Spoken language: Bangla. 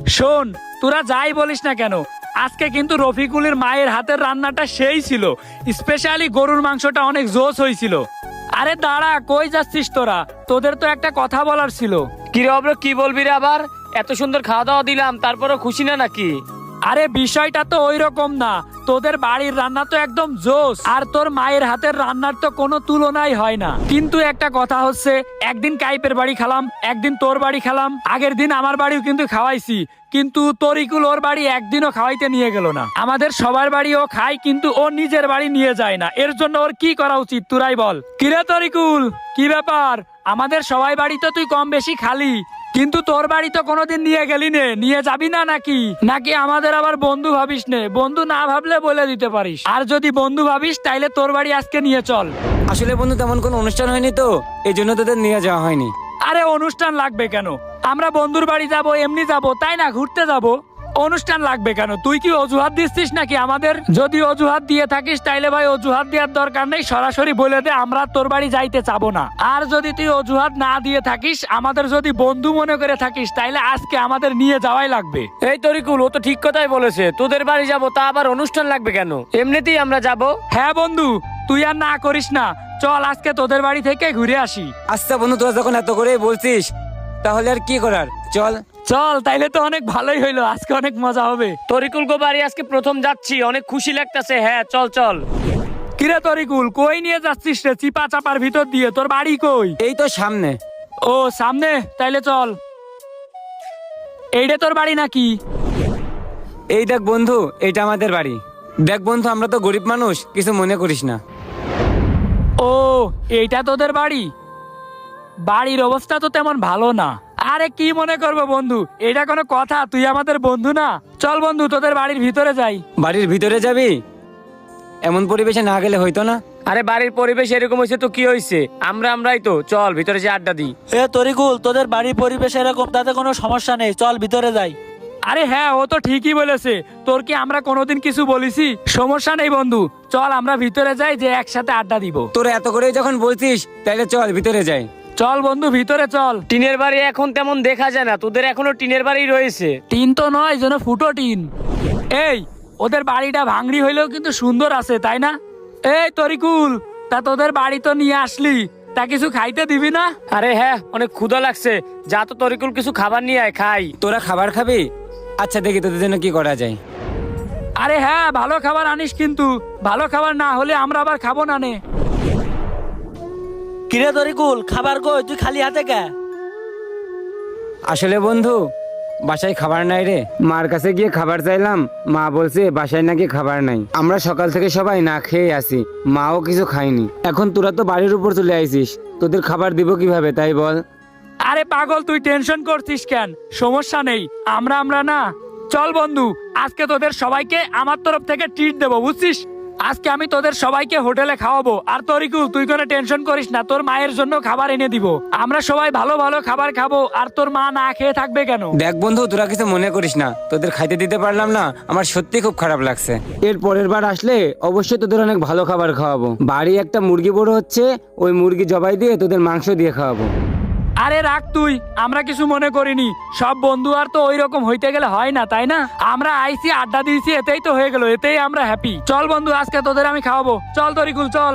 শোন, তোরা যাই বলিস না কেন, আজকে কিন্তু রফিকুলের মায়ের হাতের রান্নাটা সেই ছিল। স্পেশালি গরুর মাংসটা অনেক জোশ হয়েছিল। আরে দাঁড়া, কই যাচ্ছিস তোরা? তোদের তো একটা কথা বলার ছিল। কি রে অব্র, কি বলবি রে আবার? এত সুন্দর খাওয়া দাওয়া দিলাম, তারপরও খুশি না নাকি? আরে বিষয়টা তো ওই রকম না। তোদের বাড়ির রান্না তো একদম জোশ, আর তোর মায়ের হাতের রান্নার তো কোনো তুলনাই হয় না। কিন্তু একটা কথা হচ্ছে, একদিন কাইপের বাড়ি খেলাম, একদিন তোর বাড়ি খেলাম, আগের দিন আমার বাড়িও কিন্তু খাওয়াইছি, কিন্তু তরিকুল ওর বাড়ি একদিনও খাওয়াইতে নিয়ে গেল না। আমাদের সবার বাড়ি ও খায়, কিন্তু ও নিজের বাড়ি নিয়ে যায় না। এর জন্য ওর কি করা উচিত তোরাই বল। কিরে তরিকুল, কি ব্যাপার? আমাদের সবাই বাড়ি তো তুই কম বেশি খালি, কিন্তু তোর বাড়ি তো কোনোদিন নিয়ে গেলি নে, নিয়ে যাবি না নাকি? নাকি আমাদের আবার বন্ধু ভাবিস নে? বন্ধু না ভাবলে বলে দিতে পারিস, আর যদি বন্ধু ভাবিস তাইলে তোর বাড়ি আজকে নিয়ে চল। আসলে বন্ধু তেমন কোনো অনুষ্ঠান হয়নি তো, এই জন্য তোদের নিয়ে যাওয়া হয়নি। আরে অনুষ্ঠান লাগবে কেন? আমরা বন্ধুর বাড়ি যাব, এমনি যাব, তাই না? ঘুরতে যাব, অনুষ্ঠান লাগবে কেন? তুই কি অজুহাত দিচ্ছিস নাকি আমাদের? যদি অজুহাত দিয়ে থাকিস তাইলে ভাই অজুহাত দেওয়ার দরকার নেই, সরাসরি বলে দে আমরা তোর বাড়ি যাইতে চাবো না। আর যদি তুই অজুহাত না দিয়ে থাকিস, আমাদের যদি বন্ধু মনে করে থাকিস, তাইলে আজকে আমাদের নিয়ে যাওয়াই লাগবে। এই তরিকুল, ও তো ঠিক কথাই বলেছে। তোদের বাড়ি যাব, তা আবার অনুষ্ঠান লাগবে কেন? এমনিতেই আমরা যাব। হ্যাঁ বন্ধু, তুই আর না করিস না, চল আজকে তোদের বাড়ি থেকে ঘুরে আসি। আচ্ছা বন্ধু, তোরা যখন এত করে বলছিস তাহলে আর কি করার, চল। চল, তাইলে তো অনেক ভালোই হইলো, আজকে অনেক মজা হবে। তরিকুল গো বাড়ি আজকে প্রথম যাচ্ছি, অনেক খুশি লাগতেছে। হ্যাঁ চল চল। কিরে তরিকুল, কই নিয়ে যাচ্ছিস রে? চিপা চাপার ভিতর দিয়ে? তোর বাড়ি কই? এই তো সামনে। ও সামনে, তাইলে চল। এইটা তোর বাড়ি নাকি? এই দেখ বন্ধু, এইটা আমাদের বাড়ি। দেখ বন্ধু, আমরা তো গরিব মানুষ, কিছু মনে করিস না। ও, এইটা তোদের বাড়ি? বাড়ির অবস্থা তো তেমন ভালো না। আরে কি মনে করবো বন্ধু, এটা কোনো কথা? তুই আমাদের বন্ধু না? চল বন্ধু, তোদের বাড়ির ভিতরে যাই। বাড়ির ভিতরে যাবি? এমন পরিবেশে না গেলে হইতো না। আরে বাড়ির পরিবেশ এরকম হয়েছে তো কি হয়েছে? আমরাই তো, চল ভিতরে যে আড্ডা দিই। এ তরিকুল, তোদের বাড়ির পরিবেশ এরকম, তাতে কোনো সমস্যা নেই, চল ভিতরে যাই। আরে হ্যাঁ, ও তো ঠিকই বলেছে। তোর কি আমরা কোনোদিন কিছু বলিছি? সমস্যা নেই বন্ধু, চল আমরা ভিতরে যাই, যে একসাথে আড্ডা দিব। তোরা এত করে যখন বলছিস, তাইলে চল ভিতরে যাই। চল বন্ধু, ভিতরে চল। টিনের বাড়ি এখন তেমন দেখা যায় না, তোদের এখনো টিনের বাড়ি রয়েছে। টিন তো নয়, যেন ফুটো টিন। এই, ওদের বাড়িটা ভাঙড়ি হইলেও কিন্তু সুন্দর আছে, তাই না? এই তরিকুল, তা তোদের বাড়ি তো নিয়ে আসলি, তা কিছু খাইতে দিবি না? আরে হ্যাঁ, অনেক ক্ষুধা লাগছে। যা তো তরিকুল, কিছু খাবার নিয়ে আয়, খাই। তোরা খাবার খাবি? আচ্ছা দেখি তোদের জন্য কি করা যায়। আরে হ্যাঁ, ভালো খাবার আনিস, কিন্তু ভালো খাবার না হলে আমরা আবার খাবো না নে। কিরে তরিকুল, খাবার কই? তুই খালি হাতে কে? আসলে বন্ধু, বাসায় খাবার নাই রে। মার কাছে গিয়ে খাবার চাইলাম, মা বলছে বাসায় নাকি খাবার নাই। আমরা সকাল থেকে সবাই না খেয়ে আসি, মাও কিছু খায়নি। এখন তোরা তো বাড়ির উপর চলে আইছিস, তোদের খাবার দিব কিভাবে তাই বল? আরে পাগল, তুই টেনশন করছিস কেন? সমস্যা নেই, আমরা না। চল বন্ধু, আজকে তোদের সবাইকে আমার তরফ থেকে ট্রিট দেবো, বুঝছিস? আজকে আমি তোদের সবাইকে হোটেলে খাওয়াবো। আর তরিকুল, তুই কোনো টেনশন করিস না, তোর মায়ের জন্য খাবার এনে দিব। আমরা সবাই ভালো ভালো খাবার খাবো, আর তোর মা না খেয়ে থাকবে কেন? দেখ বন্ধু, তোরা কিছু মনে করিস না, তোদের খাইতে দিতে পারলাম না, আমার সত্যি খুব খারাপ লাগছে। এর পরের বার আসলে অবশ্যই তোদের অনেক ভালো খাবার খাওয়াবো। বাড়ি একটা মুরগি বড় হচ্ছে, ওই মুরগি জবাই দিয়ে তোদের মাংস দিয়ে খাওয়াবো। আরে রাখ তুই, আমরা কিছু মনে করিনি। সব বন্ধু আর তো ওই রকম হইতে গেলে হয় না, তাই না? আমরা আইসি, আড্ডা দিয়েছি, এতেই তো হয়ে গেল, এতেই আমরা হ্যাপি। চল বন্ধু, আজকে তোদের আমি খাওয়াবো। চল তরিকুল, চল।